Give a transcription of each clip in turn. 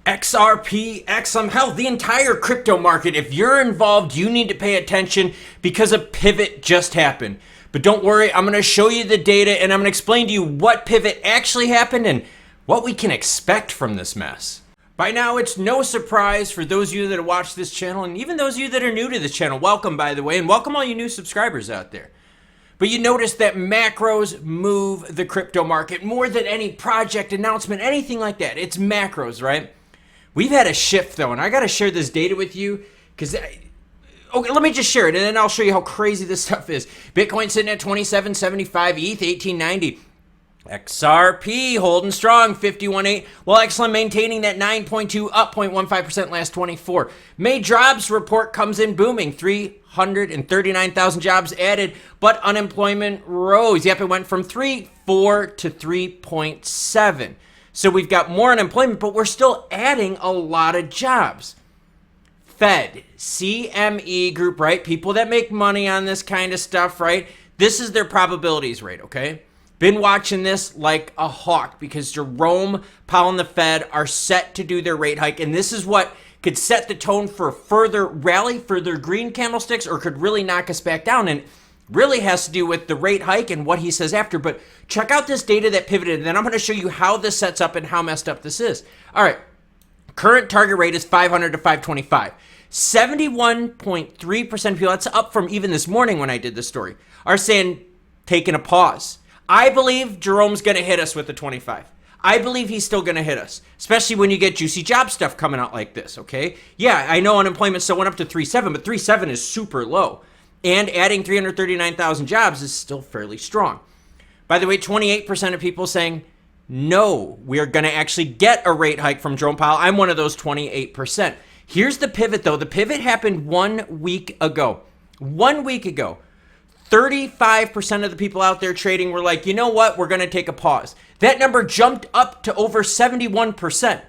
XRP, XM, hell, the entire crypto market. If you're involved, you need to pay attention because a pivot just happened. But don't worry, I'm going to show you the data and I'm going to explain to you what pivot actually happened and what we can expect from this mess. By now, it's no surprise for those of you that have watched this channel and even those of you that are new to this channel. Welcome, by the way, and welcome all you new subscribers out there. But you notice that macros move the crypto market more than any project announcement, anything like that. It's macros, right? We've had a shift though, and I got to share this data with you because, okay, let me just share it and then I'll show you how crazy this stuff is. Bitcoin sitting at 2775, ETH 1890. XRP holding strong, 51.8, while XLM maintaining that 9.2, up 0.15% last 24. May jobs report comes in booming, 339,000 jobs added, but unemployment rose. Yep, it went from 3.4 to 3.7. So we've got more unemployment, but we're still adding a lot of jobs. Fed, CME group, right? People that make money on this kind of stuff, right? This is their probabilities rate, okay? Been watching this like a hawk because Jerome Powell and the Fed are set to do their rate hike. And this is what could set the tone for further rally, further green candlesticks, or could really knock us back down. And really has to do with the rate hike and what he says after. But check out this data that pivoted. And then I'm going to show you how this sets up and how messed up this is. All right. Current target rate is 500 to 525. 71.3% of people, that's up from even this morning when I did this story, are saying taking a pause. I believe Jerome's going to hit us with the 25. I believe he's still going to hit us, especially when you get juicy job stuff coming out like this, okay? Yeah, I know unemployment still went up to 3.7, but 3.7 is super low. And adding 339,000 jobs is still fairly strong. By the way, 28% of people saying, no, we are going to actually get a rate hike from Jerome Powell. I'm one of those 28%. Here's the pivot, though. The pivot happened 1 week ago. 1 week ago. 35% of the people out there trading were like, you know what? We're going to take a pause. That number jumped up to over 71%.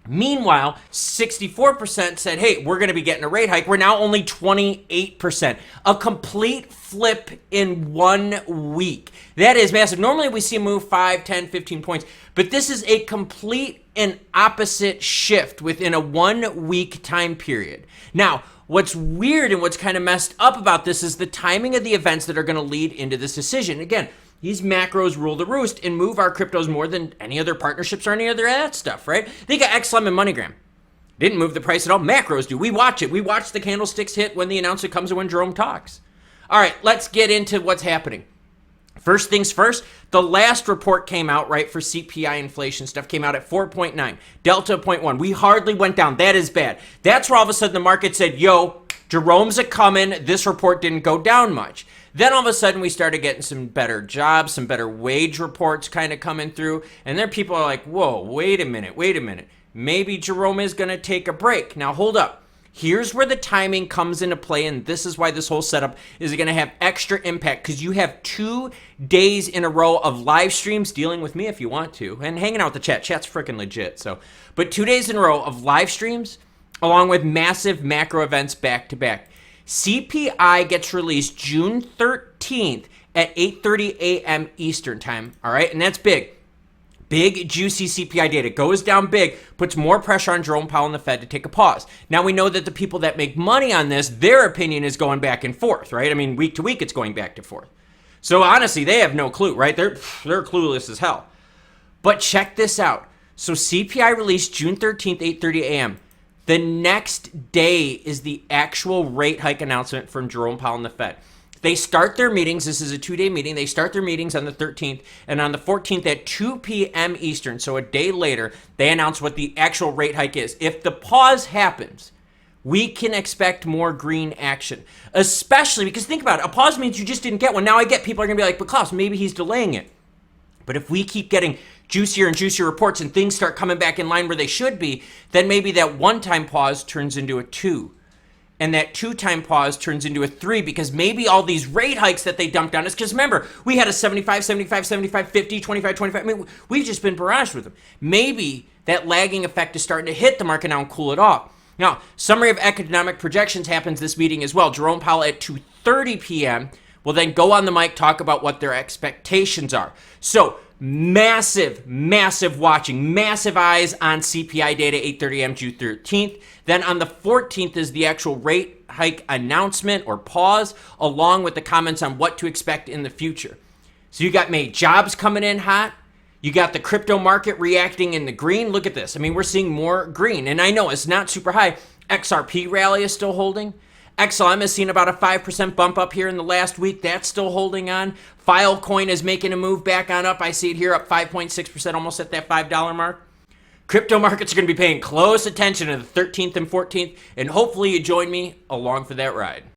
Meanwhile, 64% said, hey, we're going to be getting a rate hike. We're now only 28%. A complete flip in 1 week. That is massive. Normally we see a move 5, 10, 15 points, but this is a complete and opposite shift within a 1 week time period. Now, what's weird and what's kind of messed up about this is the timing of the events that are going to lead into this decision. Again, these macros rule the roost and move our cryptos more than any other partnerships or any other that stuff, right? They got XLM and MoneyGram. Didn't move the price at all. Macros do. We watch it. We watch the candlesticks hit when the announcement comes and when Jerome talks. All right, let's get into what's happening. First things first, the last report came out, right, for CPI inflation stuff came out at 4.9, Delta 0.1. We hardly went down. That is bad. That's where all of a sudden the market said, yo, Jerome's a coming. This report didn't go down much. Then all of a sudden we started getting some better jobs, some better wage reports kind of coming through. And then people are like, whoa, wait a minute. Maybe Jerome is going to take a break. Now hold up. Here's where the timing comes into play, and this is why this whole setup is going to have extra impact, because you have 2 days in a row of live streams dealing with me if you want to, and hanging out with the chat. Chat's freaking legit. But 2 days in a row of live streams, along with massive macro events back to back. CPI gets released June 13th at 8:30 a.m. Eastern time. All right, and that's big. Big, juicy CPI data goes down big, puts more pressure on Jerome Powell and the Fed to take a pause. Now, we know that the people that make money on this, their opinion is going back and forth, right? I mean, week to week, it's going back and forth. So, honestly, they have no clue, right? They're clueless as hell. But check this out. So, CPI released June 13th, 8:30 a.m. The next day is the actual rate hike announcement from Jerome Powell and the Fed. They start their meetings. This is a 2-day meeting. They start their meetings on the 13th, and on the 14th at 2 p.m. Eastern, so a day later, they announce what the actual rate hike is. If the pause happens, we can expect more green action, especially because think about it. A pause means you just didn't get one. Now I get people are going to be like, but Klaus, maybe he's delaying it. But if we keep getting juicier and juicier reports and things start coming back in line where they should be, then maybe that one-time pause turns into a 2. And that 2-time pause turns into a 3 because maybe all these rate hikes that they dumped on us, because remember, we had a 75, 75, 75, 50, 25, 25. I mean, we've just been barraged with them. Maybe that lagging effect is starting to hit the market now and cool it off. Now, summary of economic projections happens this meeting as well. Jerome Powell at 2:30 p.m. will then go on the mic, talk about what their expectations are. So massive, massive watching, massive eyes on CPI data, 8:30 a.m. June 13th. Then on the 14th is the actual rate hike announcement or pause, along with the comments on what to expect in the future. So you got May jobs coming in hot. You got the crypto market reacting in the green. Look at this. I mean, we're seeing more green. And I know it's not super high. XRP rally is still holding. XLM has seen about a 5% bump up here in the last week. That's still holding on. Filecoin is making a move back on up. I see it here up 5.6%, almost at that $5 mark. Crypto markets are going to be paying close attention to the 13th and 14th. And hopefully you join me along for that ride.